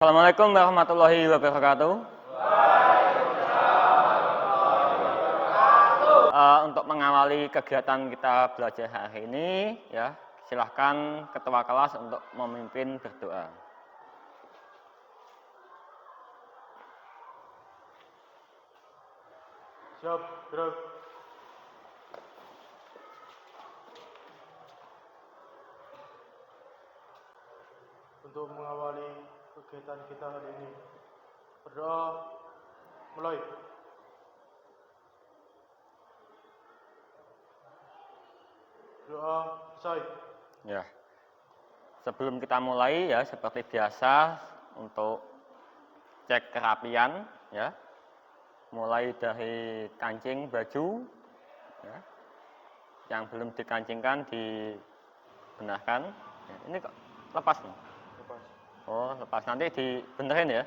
Assalamualaikum warahmatullahi wabarakatuh. Untuk mengawali kegiatan kita belajar hari ini, ya, silahkan ketua kelas untuk memimpin berdoa. Siap, gerak. Untuk mengawali kegiatan kita hari ini, berdoa mulai. Doa selesai. Ya. Sebelum kita mulai, ya, seperti biasa untuk cek kerapian, ya. Mulai dari kancing baju, ya. Yang belum dikancingkan dibenarkan. Ya, ini kok lepas nih? Lepas. Oh, lepas. Nanti dibenerin ya.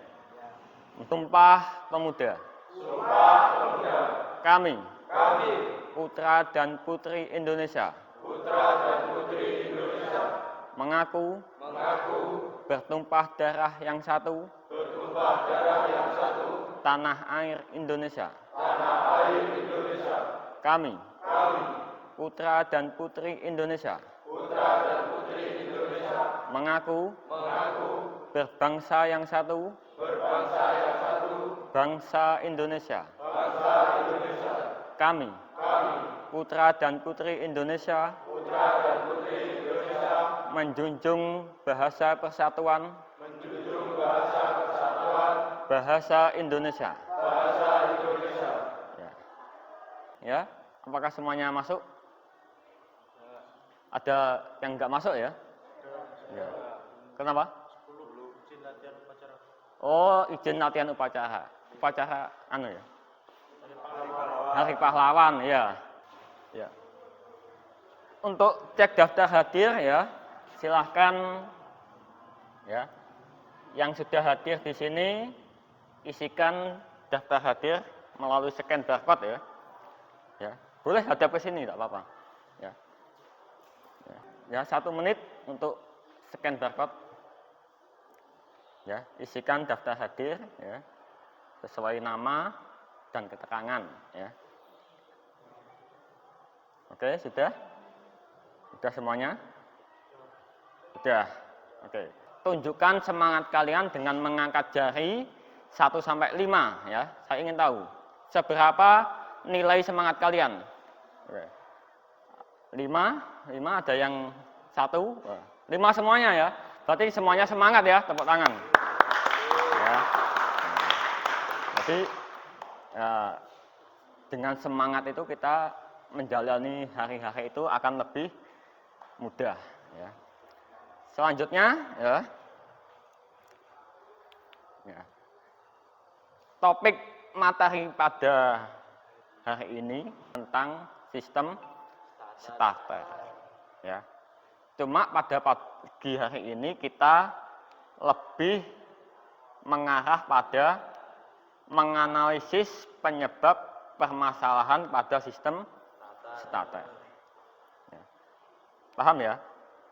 Sumpah Pemuda. Sumpah Pemuda. Kami, Kami, putra dan putri Indonesia, putra dan putri Indonesia, mengaku bertumpah darah yang satu, bertumpah darah yang satu, tanah air Indonesia. tanah air Indonesia. Kami, Kami, putra dan putri Indonesia, putra dan putri Indonesia, mengaku berbangsa yang satu, berbangsa yang satu, bangsa Indonesia. bangsa Indonesia. Kami, Kami, putra dan putri Indonesia, putra dan putri Indonesia, menjunjung bahasa persatuan, menjunjung bahasa persatuan, bahasa Indonesia. bahasa Indonesia. Ya, apakah semuanya masuk? Ada yang nggak masuk ya? Ya. Kenapa? 10 belum izin latihan upacara. Oh, izin latihan upacara. Upacara anu ya? Pahlawan. Hari Pahlawan, ya. Ya. Untuk cek daftar hadir ya, silahkan ya. Yang sudah hadir di sini isikan daftar hadir melalui scan barcode ya. Ya, boleh hadap ke sini tidak apa-apa. Ya. Ya, 1 menit untuk scan barcode. Ya, isikan daftar hadir ya, sesuai nama dan keterangan ya. Oke, sudah? Sudah semuanya? Sudah. Oke. Tunjukkan semangat kalian dengan mengangkat jari 1 sampai 5 ya. Saya ingin tahu seberapa nilai semangat kalian. Oke. 5 ada yang 1. 5 semuanya ya. Berarti semuanya semangat ya, tepuk tangan. Ya. Jadi dengan semangat itu kita menjalani hari-hari itu akan lebih mudah ya. Selanjutnya ya. Topik materi pada hari ini tentang sistem starter ya. Cuma pada pagi hari ini kita lebih mengarah pada menganalisis penyebab permasalahan pada sistem starter. Ya. Paham ya?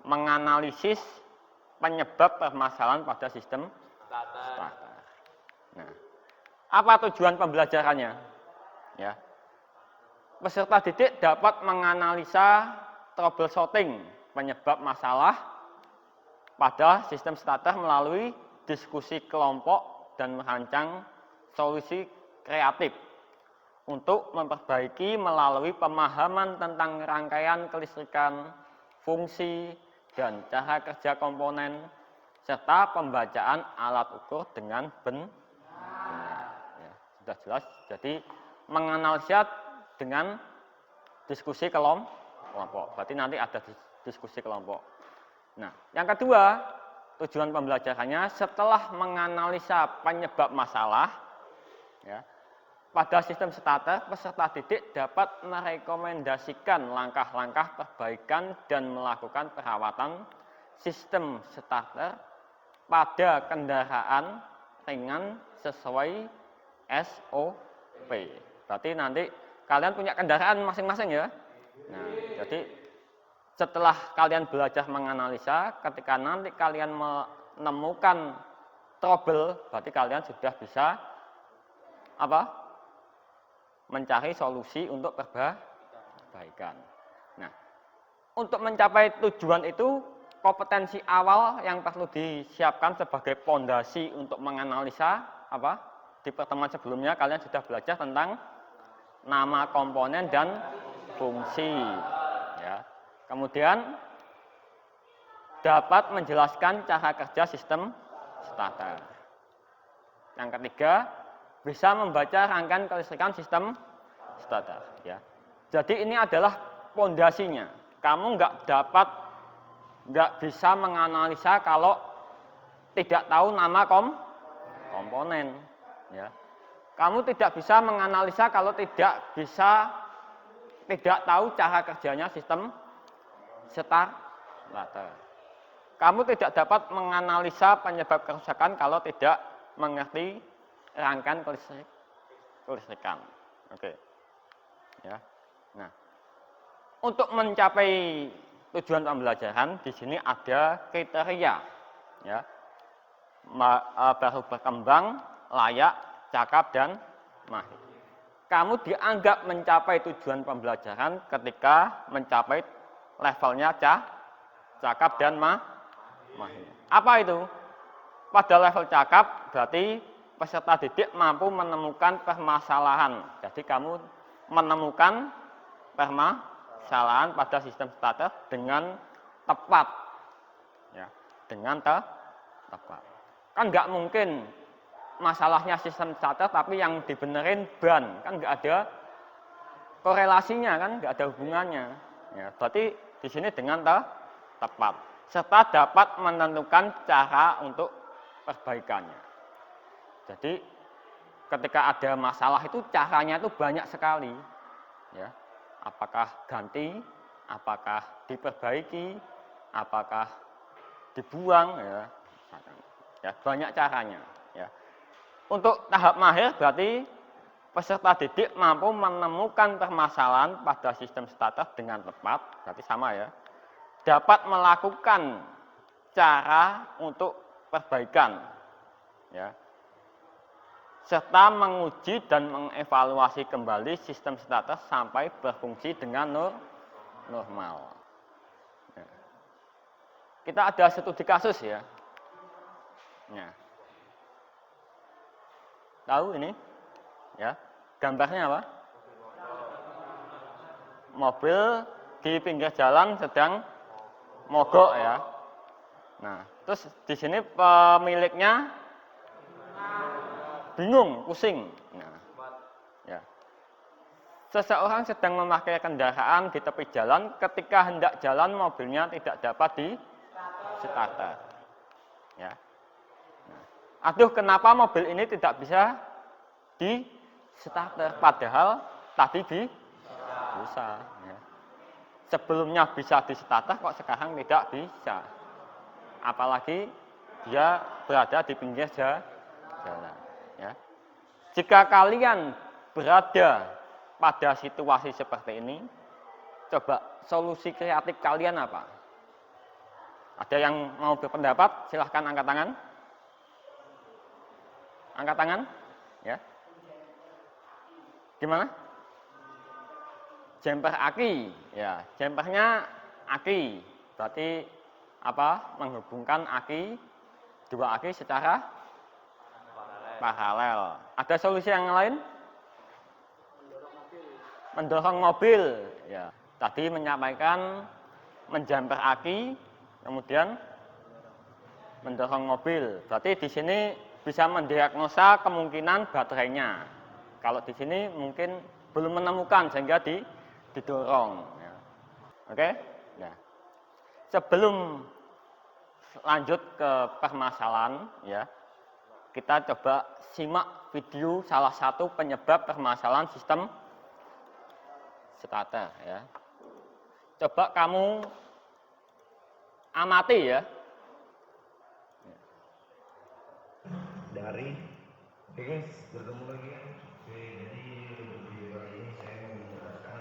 Menganalisis penyebab permasalahan pada sistem starter. Nah, apa tujuan pembelajarannya? Ya. Peserta didik dapat menganalisa troubleshooting penyebab masalah pada sistem starter melalui diskusi kelompok dan merancang solusi kreatif untuk memperbaiki melalui pemahaman tentang rangkaian kelistrikan, fungsi, dan cara kerja komponen, serta pembacaan alat ukur dengan benar. Ya, sudah jelas. Jadi menganalisa dengan diskusi kelompok. Berarti nanti ada diskusi kelompok. Nah, yang kedua, tujuan pembelajarannya setelah menganalisa penyebab masalah, ya, pada sistem starter, peserta didik dapat merekomendasikan langkah-langkah perbaikan dan melakukan perawatan sistem starter pada kendaraan ringan sesuai SOP. Berarti nanti kalian punya kendaraan masing-masing ya. Nah, jadi setelah kalian belajar menganalisa, ketika nanti kalian menemukan trouble, berarti kalian sudah bisa apa? Mencari solusi untuk perbaikan. Nah, untuk mencapai tujuan itu, kompetensi awal yang perlu disiapkan sebagai pondasi untuk menganalisa apa? Di pertemuan sebelumnya kalian sudah belajar tentang nama komponen dan fungsi, ya. Kemudian dapat menjelaskan cara kerja sistem starter. Yang ketiga, bisa membaca rangkaian kelistrikan sistem starter, ya. Jadi ini adalah pondasinya. Kamu nggak bisa menganalisa kalau tidak tahu nama komponen, ya. Kamu tidak bisa menganalisa kalau tidak tahu cara kerjanya sistem starter. Kamu tidak dapat menganalisa penyebab kerusakan kalau tidak mengerti rangkaian kelistrikan. Oke. Ya. Nah, untuk mencapai tujuan pembelajaran di sini ada kriteria, ya. Baru berkembang, layak, cakap, dan mahir. Kamu dianggap mencapai tujuan pembelajaran ketika mencapai levelnya cakap dan mahir. Apa itu? Pada level cakap berarti peserta didik mampu menemukan permasalahan. Jadi kamu menemukan permasalahan pada sistem starter dengan tepat, ya, dengan tepat. Kan nggak mungkin masalahnya sistem starter tapi yang dibenerin ban, kan nggak ada korelasinya, kan nggak ada hubungannya. Ya, berarti di sini dengan tepat serta dapat menentukan cara untuk perbaikannya. Jadi ketika ada masalah itu caranya itu banyak sekali, ya. Apakah ganti, apakah diperbaiki, apakah dibuang, ya. Ya, banyak caranya, ya. Untuk tahap mahir berarti peserta didik mampu menemukan permasalahan pada sistem starter dengan tepat, berarti sama, ya. Dapat melakukan cara untuk perbaikan, ya. Serta menguji dan mengevaluasi kembali sistem starter sampai berfungsi dengan normal. Ya. Kita ada studi kasus, ya. Ya. Tahu ini? Ya. Gambarnya apa? Mobil di pinggir jalan sedang mogok, ya. Nah, terus di sini pemiliknya bingung, pusing. Nah, ya. Seseorang sedang memakai kendaraan di tepi jalan, ketika hendak jalan mobilnya tidak dapat di starter. Ya. Nah, aduh, kenapa mobil ini tidak bisa di starter padahal tadi bisa, ya. Sebelumnya bisa di starter kok sekarang tidak bisa. Apalagi dia berada di pinggir jalan, ya. Jika kalian berada pada situasi seperti ini, coba solusi kreatif kalian apa? Ada yang mau berpendapat? Silahkan angkat tangan. Angkat tangan, ya. Gimana? Jumper aki, ya. Jumpernya aki, berarti apa? Menghubungkan aki, dua aki secara paralel. Ada solusi yang lain? Mendorong mobil, ya. Tadi menyampaikan menjumper aki, kemudian mendorong mobil. Berarti di sini bisa mendiagnosa kemungkinan baterainya. Kalau di sini mungkin belum menemukan sehingga didorong, ya. Oke? Nah, sebelum lanjut ke permasalahan, ya, kita coba simak video salah satu penyebab permasalahan sistem starter, ya. Coba kamu amati, ya. Dari oke guys, bertemu lagi ya. Oke, jadi untuk video kali ini saya mau menjelaskan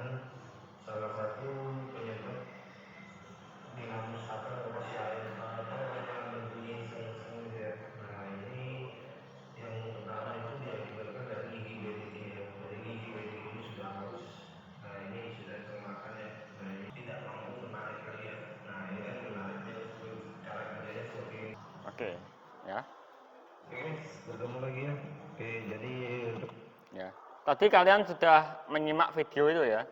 salah satu penyebab dinamo starter atau silent starter yang berbunyi seng-seng ya. Nah, ini Oke, ya. Oke guys, bertemu lagi ya. Oke, jadi untuk Ya. Tadi kalian sudah menyimak video itu ya.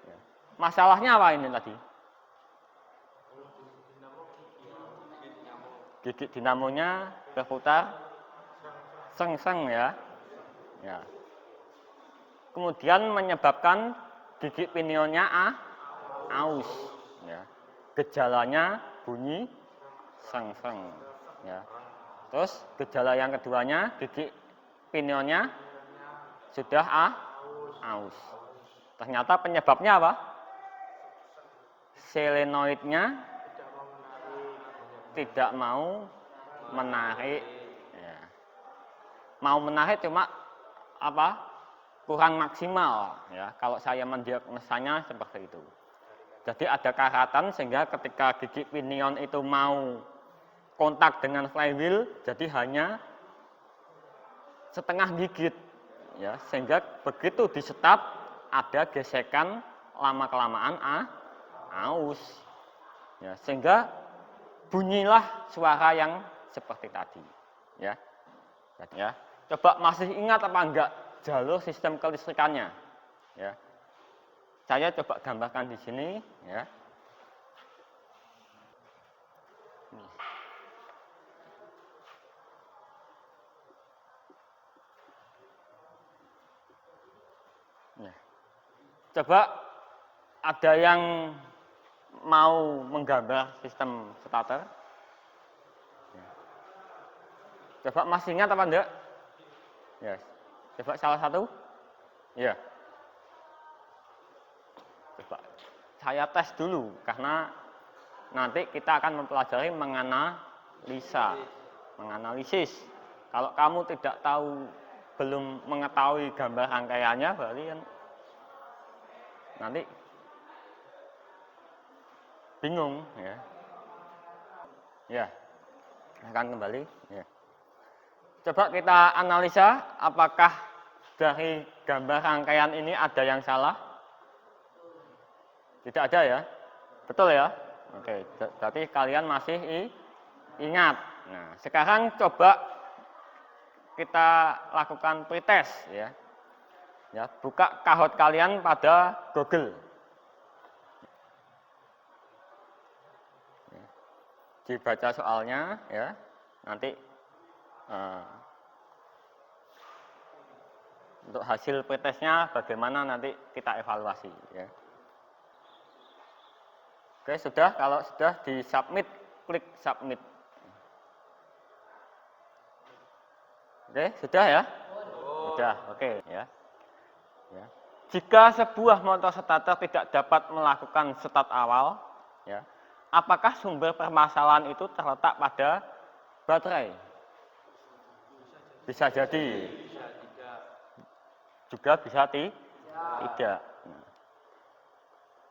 Ya. Masalahnya apa ini tadi? Gigi dinamonya berputar seng-seng ya. Ya. Kemudian menyebabkan gigi pinionnya aus. Ya. Gejalanya bunyi seng-seng. Ya. Terus gejala yang keduanya gigi pinionnya sudah aus. Ternyata penyebabnya apa? Selenoidnya tidak mau menarik. Ya. Mau menarik cuma apa? Kurang maksimal. Ya. Kalau saya mendiagnosanya seperti itu. Jadi ada karatan sehingga ketika gigi pinion itu mau kontak dengan flywheel, jadi hanya setengah gigit. Ya, sehingga begitu disetap ada gesekan lama-kelamaan aus. Ya, sehingga bunyilah suara yang seperti tadi. Ya. Ya. Coba masih ingat apa enggak jalur sistem kelistrikannya? Ya. Saya coba gambarkan di sini ya. Nah, coba ada yang mau menggambar sistem starter? Ya. Coba masih ingat apa enggak? Ya. Coba salah satu? Ya. Coba saya tes dulu karena nanti kita akan mempelajari menganalisis. Kalau kamu tidak tahu, belum mengetahui gambar rangkaiannya, berarti kan nanti bingung ya. Ya, akan kembali. Ya. Coba kita analisa apakah dari gambar rangkaian ini ada yang salah? Tidak ada ya? Betul ya? Oke, berarti kalian masih ingat. Nah, sekarang coba kita lakukan pretest ya. Ya, buka kahot kalian pada Google. Ya. Dibaca soalnya ya. Nanti untuk hasil pretestnya bagaimana nanti kita evaluasi ya. Oke, sudah. Kalau sudah di submit, klik submit. Oke, sudah ya? Sudah, oke ya. Ya. Jika sebuah motor starter tidak dapat melakukan start awal, ya, apakah sumber permasalahan itu terletak pada baterai? Bisa jadi. Juga bisa tidak. Nah.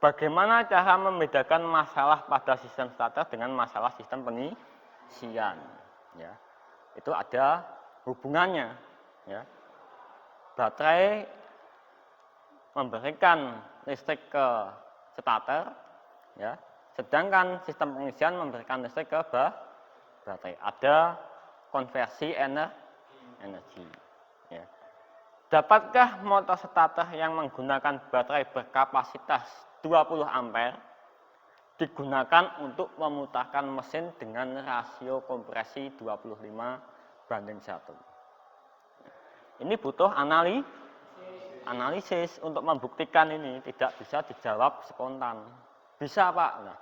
Bagaimana cara membedakan masalah pada sistem starter dengan masalah sistem pengisian? Ya. Itu ada hubungannya. Ya. Baterai memberikan listrik ke starter, ya, sedangkan sistem pengisian memberikan listrik ke baterai. Ada konversi energi. Ya. Dapatkah motor starter yang menggunakan baterai berkapasitas 20 ampere digunakan untuk memutarkan mesin dengan rasio kompresi 25:1? Ini butuh analisis untuk membuktikan ini, tidak bisa dijawab spontan. Bisa Pak? Nah,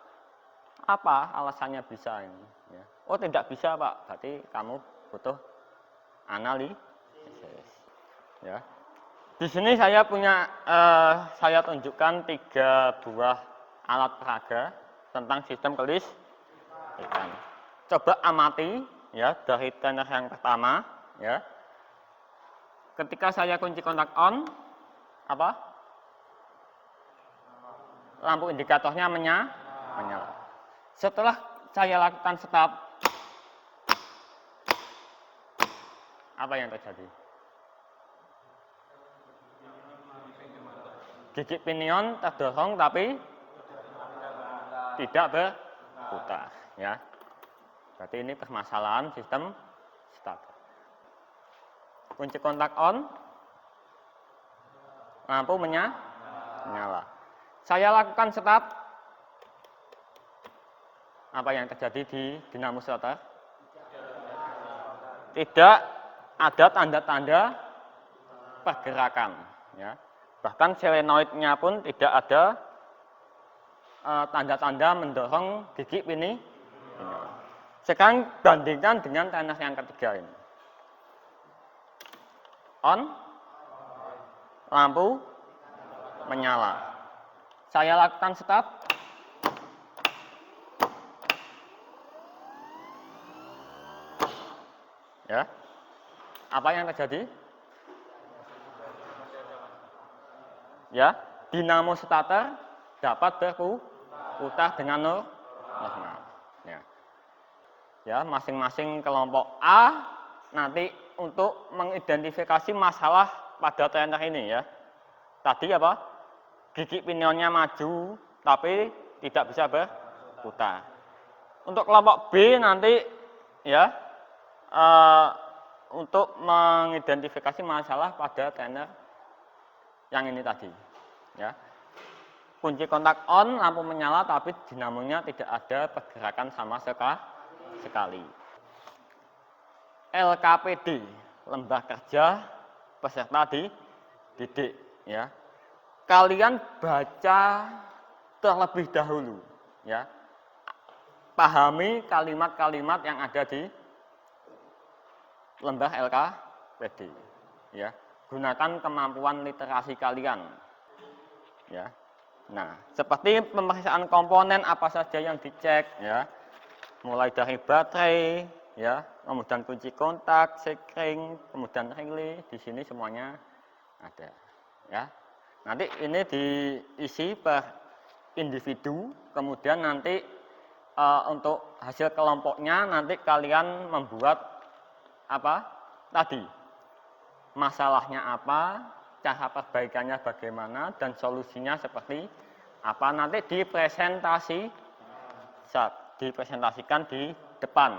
apa alasannya bisa ini? Ya. Oh tidak bisa Pak, berarti kamu butuh analisis. Ya. Di sini saya punya, saya tunjukkan 3 buah alat peraga tentang sistem kelistrikan. Coba amati ya dari tener yang pertama ya. Ketika saya kunci kontak on, apa? Lampu indikatornya menyala. Setelah saya lakukan stop, apa yang terjadi? Gigi pinion terdorong tapi tidak berputar, ya. Berarti ini permasalahan sistem starter. Kunci kontak on, lampu menyala. Saya lakukan start. Apa yang terjadi di dinamo starter? Tidak ada tanda-tanda pergerakan. Ya. Bahkan solenoidnya pun tidak ada tanda-tanda mendorong gigi ini. Sekarang bandingkan dengan tenar yang ketiga ini. On, lampu menyala. Saya lakukan start. Ya. Apa yang terjadi? Ya, dinamo starter dapat berputar dengan normal. Ya, masing-masing kelompok A nanti untuk mengidentifikasi masalah pada tenar ini ya. Tadi apa? Gigi pinionnya maju tapi tidak bisa berputar. Untuk kelompok B nanti ya untuk mengidentifikasi masalah pada tenar yang ini tadi ya. Kunci kontak on, lampu menyala tapi dinamonya tidak ada pergerakan sama sekali. LKPD, lembar kerja peserta didik ya. Kalian baca terlebih dahulu ya. Pahami kalimat-kalimat yang ada di lembar LKPD ya. Gunakan kemampuan literasi kalian ya. Nah, seperti pemeriksaan komponen apa saja yang dicek ya. Mulai dari baterai ya, kemudian kunci kontak, sekring, kemudian relay, di sini semuanya ada ya. Nanti ini diisi per individu, kemudian nanti untuk hasil kelompoknya nanti kalian membuat apa tadi, masalahnya apa, cara perbaikannya bagaimana, dan solusinya seperti apa, nanti dipresentasikan di depan.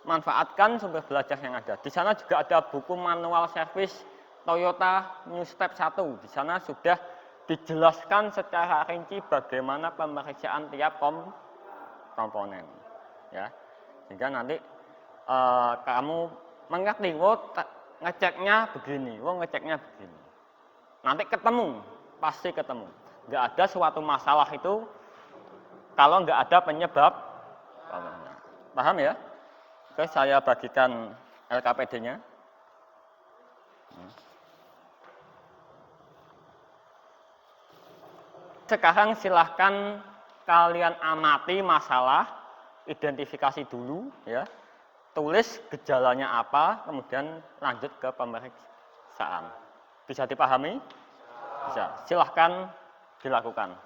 Manfaatkan sumber belajar yang ada. Di sana juga ada buku manual servis Toyota New Step 1. Di sana sudah dijelaskan secara rinci bagaimana pemeriksaan tiap komponen. Ya, sehingga nanti kamu mengerti, ngeceknya begini, ngeceknya begini. Nanti ketemu, pasti ketemu. Nggak ada suatu masalah itu kalau nggak ada penyebab. Paham ya? Oke, saya bagikan LKPD-nya. Sekarang silahkan kalian amati masalah, identifikasi dulu ya. Tulis gejalanya apa, kemudian lanjut ke pemeriksaan. Bisa dipahami? Bisa. Silahkan dilakukan.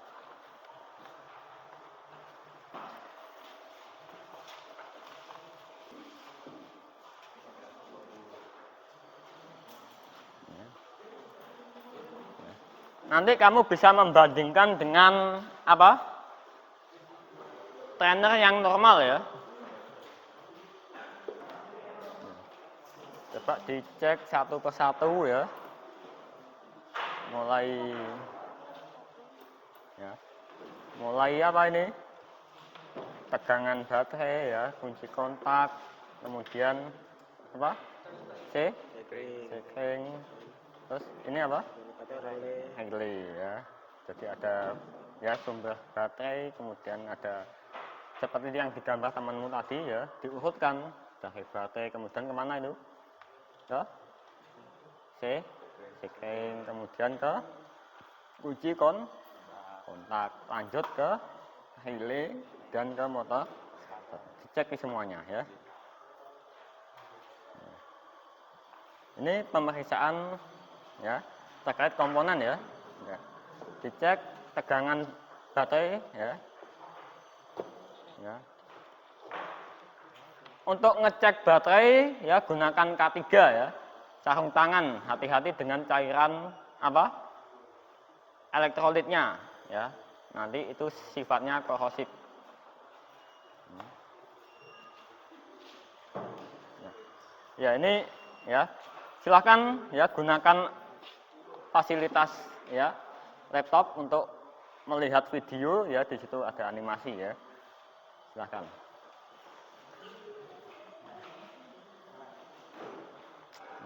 Nanti kamu bisa membandingkan dengan apa? Trainer yang normal ya. Coba dicek satu persatu ya. Mulai apa ini? Tegangan baterai ya, kunci kontak, kemudian apa? Sekring. Terus ini apa? Relay ya. Jadi ada ya sumber baterai, kemudian ada seperti yang digambar temanmu tadi ya, diurutkan dari baterai, kemudian kemana itu? Ke sekring, kemudian ke kunci kontak, lanjut ke relay dan ke motor. Dicek semuanya ya. Ini pemeriksaan ya terkait komponen ya. Dicek tegangan baterai ya. Untuk ngecek baterai ya gunakan K3 ya. Sarung tangan, hati-hati dengan cairan apa? Elektrolitnya ya. Nanti itu sifatnya korosif. Ya ini ya, silahkan ya gunakan fasilitas ya laptop untuk melihat video ya, di situ ada animasi ya. Silahkan.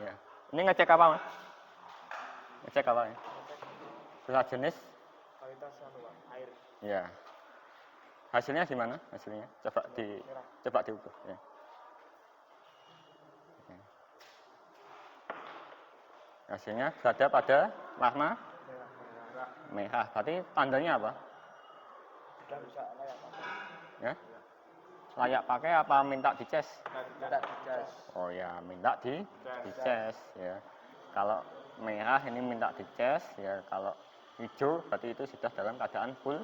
Ya. Ini ngecek apa, Mas? Ngecek apa ya? Zat jenis? Kualitas air. Ya. Hasilnya gimana? Hasilnya coba diukur ya. Oke. Hasilnya berada pada warna merah. Berarti tandanya apa? Sudah bisa layak pakai. Ya. Layak pakai apa minta dicas? Tidak dicas. Oh ya, minta dicas ya. Kalau merah ini minta dicas ya. Kalau hijau berarti itu sudah dalam keadaan full.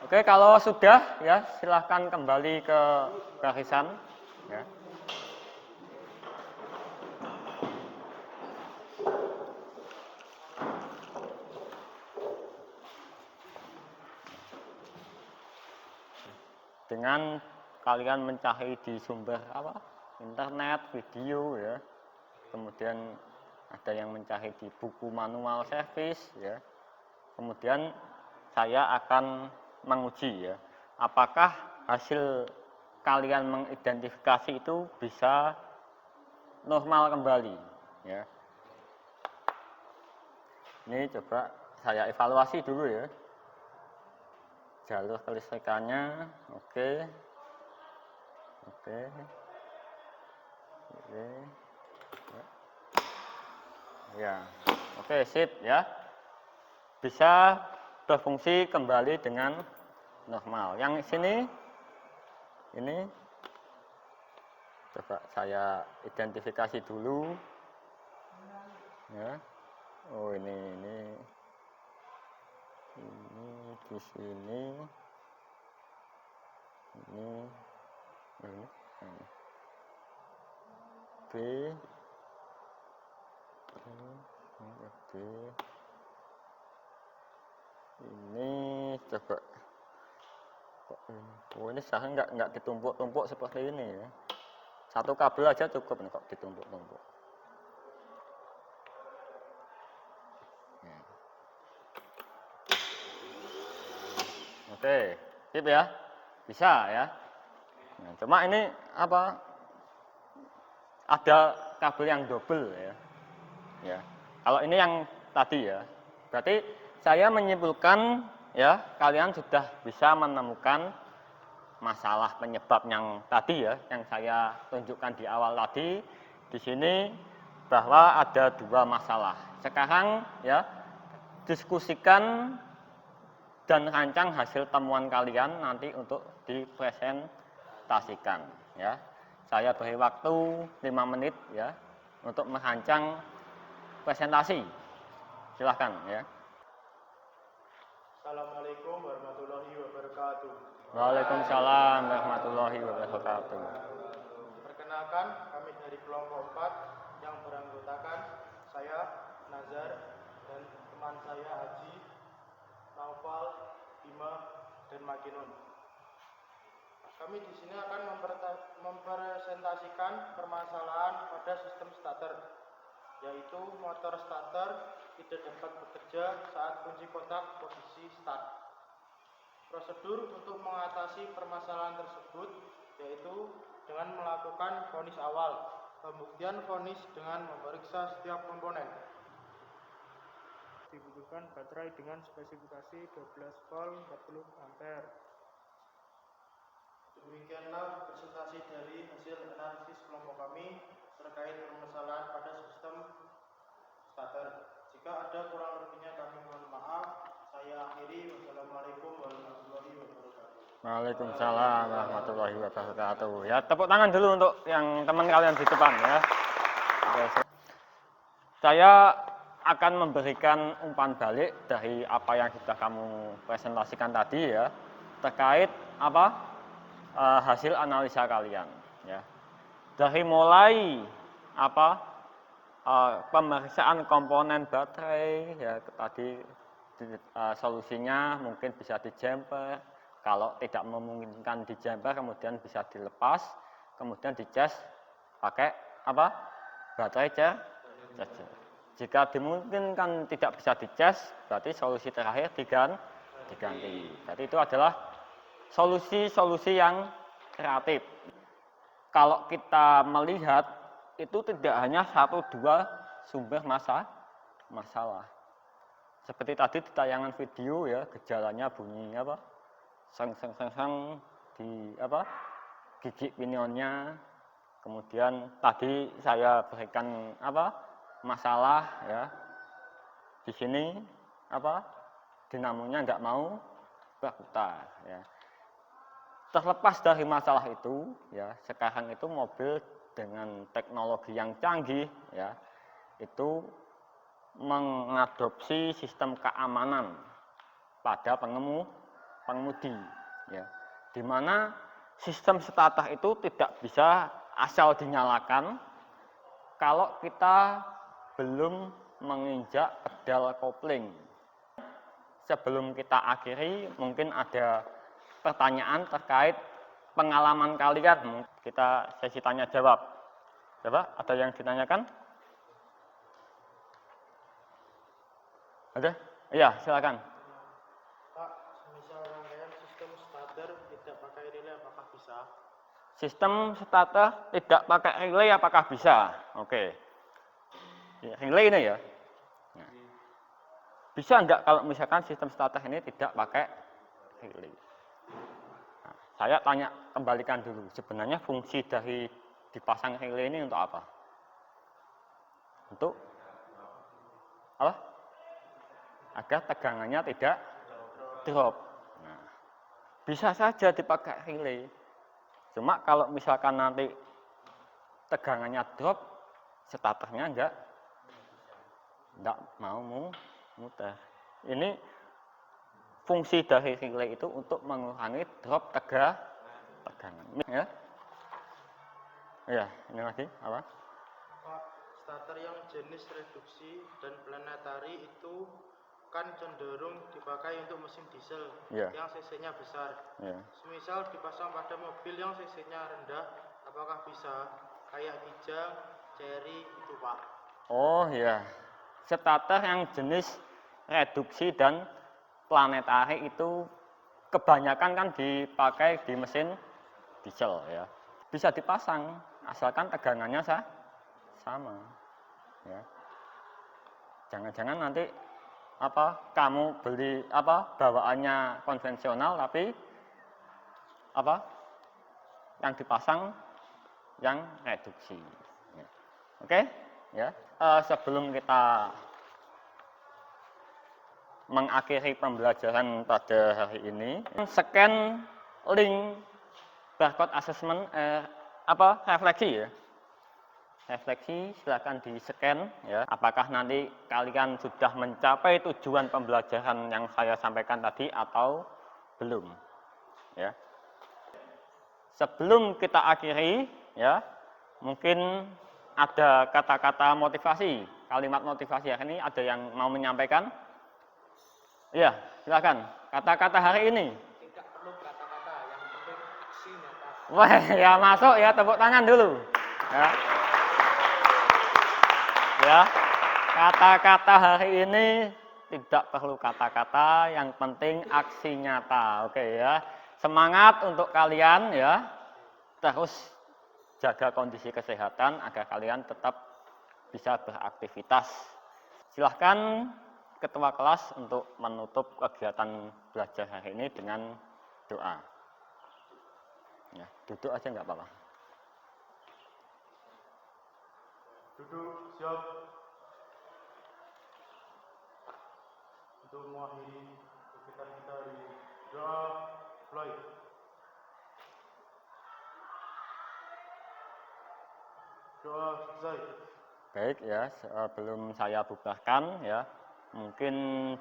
Oke, kalau sudah ya silahkan kembali ke barisan ya. Dengan kalian mencari di sumber apa? Internet, video ya. Kemudian ada yang mencari di buku manual service ya. Kemudian saya akan menguji ya, apakah hasil kalian mengidentifikasi itu bisa normal kembali ya. Ini coba saya evaluasi dulu ya. Jalur kelistrikannya oke. Ya, oke sip ya. Bisa berfungsi kembali dengan normal. Yang sini ini coba saya identifikasi dulu ya. Oh ini di sini ini B ini coba. Oh ini seharusnya nggak ditumpuk-tumpuk seperti ini ya. Satu kabel aja cukup nih kok ditumpuk-tumpuk. Ya. Oke, sip ya, bisa ya. Nah, cuma ini apa? Ada kabel yang double ya. Ya, kalau ini yang tadi ya, berarti saya menyimpulkan ya, kalian sudah bisa menemukan masalah penyebab yang tadi ya, yang saya tunjukkan di awal tadi. Di sini bahwa ada dua masalah. Sekarang ya, diskusikan dan rancang hasil temuan kalian nanti untuk dipresentasikan ya. Saya beri waktu 5 menit ya untuk merancang presentasi. Silahkan ya. Assalamualaikum warahmatullahi wabarakatuh. Waalaikumsalam warahmatullahi wabarakatuh. Perkenalkan, kami dari kelompok 4 yang beranggotakan saya, Nazar, dan teman saya Haji, Naufal, Bima, dan Makinun. Kami di sini akan mempresentasikan permasalahan pada sistem starter, yaitu motor starter tidak dapat bekerja saat kunci kotak posisi start. Prosedur untuk mengatasi permasalahan tersebut yaitu dengan melakukan vonis awal, pembuktian vonis dengan memeriksa setiap komponen. Dibutuhkan baterai dengan spesifikasi 12 volt 40 ampere. Demikianlah presentasi dari hasil analisis kelompok kami terkait permasalahan pada sistem starter. Jika ada kurang lebihnya kami mohon maaf. Saya akhiri. Wassalamualaikum warahmatullahi wabarakatuh. Waalaikumsalam warahmatullahi wabarakatuh. Ya, tepuk tangan dulu untuk yang teman kalian di depan ya. Saya akan memberikan umpan balik dari apa yang sudah kamu presentasikan tadi ya. terkait hasil analisa kalian, ya. Dari mulai pemeriksaan komponen baterai, ya tadi solusinya mungkin bisa dijemper, kalau tidak memungkinkan dijemper kemudian bisa dilepas, kemudian dicas pakai baterai charger. Jika dimungkinkan tidak bisa dicas, berarti solusi terakhir diganti. Berarti itu adalah solusi-solusi yang kreatif. Kalau kita melihat itu tidak hanya 1-2 sumber masalah. Seperti tadi di tayangan video, ya, gejalanya bunyi seng di gigi pinionnya. Kemudian tadi saya berikan masalah, ya. Di sini dinamonya nggak mau berputar, ya. Terlepas dari masalah itu, ya, sekarang itu mobil dengan teknologi yang canggih, ya, itu mengadopsi sistem keamanan pada pengemudi, ya, di mana sistem starter itu tidak bisa asal dinyalakan kalau kita belum menginjak pedal kopling. Sebelum kita akhiri, mungkin ada pertanyaan terkait pengalaman kalian. Kita sesi tanya jawab. Coba, ada yang ditanyakan? Ada? Iya, silakan. Pak, semisal rangkaian sistem starter tidak pakai relay apakah bisa? Sistem starter tidak pakai relay apakah bisa? Oke. Ya, relay ini, ya. Nah, bisa enggak kalau misalkan sistem starter ini tidak pakai relay? Saya tanya, kembalikan dulu, sebenarnya fungsi dari dipasang relay ini untuk apa? Untuk apa? Agar tegangannya tidak drop. Nah, bisa saja dipakai relay. Cuma kalau misalkan nanti tegangannya drop, starternya enggak mau muter. Ini fungsi dari relay itu untuk mengurangi drop tegangan. Ya. Ya, ini lagi apa? Pak, starter yang jenis reduksi dan planetary itu kan cenderung dipakai untuk mesin diesel, Ya, yang cc-nya besar. ya. Semisal dipasang pada mobil yang cc-nya rendah, apakah bisa? Kayak Kijang, Cherry itu, Pak. Oh ya, starter yang jenis reduksi dan planetary itu kebanyakan kan dipakai di mesin diesel, ya. Bisa dipasang asalkan tegangannya sama, ya. Jangan-jangan nanti kamu beli bawaannya konvensional tapi yang dipasang yang reduksi, ya. Oke, ya. Sebelum kita mengakhiri pembelajaran pada hari ini, scan link barcode assessment refleksi, ya. Refleksi silakan di-scan, ya. Apakah nanti kalian sudah mencapai tujuan pembelajaran yang saya sampaikan tadi atau belum, ya. Sebelum kita akhiri, ya, mungkin ada kata-kata motivasi, kalimat motivasi hari ini ada yang mau menyampaikan? Iya, silakan. Kata-kata hari ini. Tidak perlu kata-kata, yang penting aksi nyata. Wah, ya masuk ya, tepuk tangan dulu. Ya. Ya. Kata-kata hari ini tidak perlu kata-kata, yang penting aksi nyata. Oke, ya. Semangat untuk kalian, ya. Terus jaga kondisi kesehatan agar kalian tetap bisa beraktivitas. Silahkan ketua kelas untuk menutup kegiatan belajar hari ini dengan doa. Ya, duduk aja nggak apa-apa. Duduk, siap. Untuk mengakhiri kegiatan kita di doa mulai. Doa selesai. Baik, ya, sebelum saya bubarkan, ya, mungkin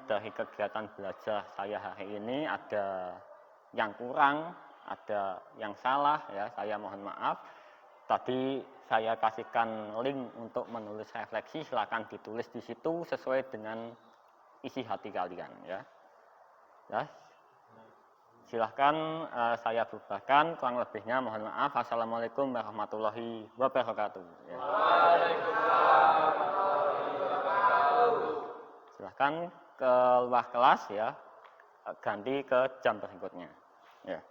dari kegiatan belajar saya hari ini ada yang kurang, ada yang salah ya, saya mohon maaf. Tadi saya kasihkan link untuk menulis refleksi, silakan ditulis di situ sesuai dengan isi hati kalian ya. Ya. Silahkan saya bubarkan, kurang lebihnya mohon maaf. Assalamualaikum warahmatullahi wabarakatuh. Ya. Silahkan ke luar kelas ya, ganti ke jam berikutnya. Ya.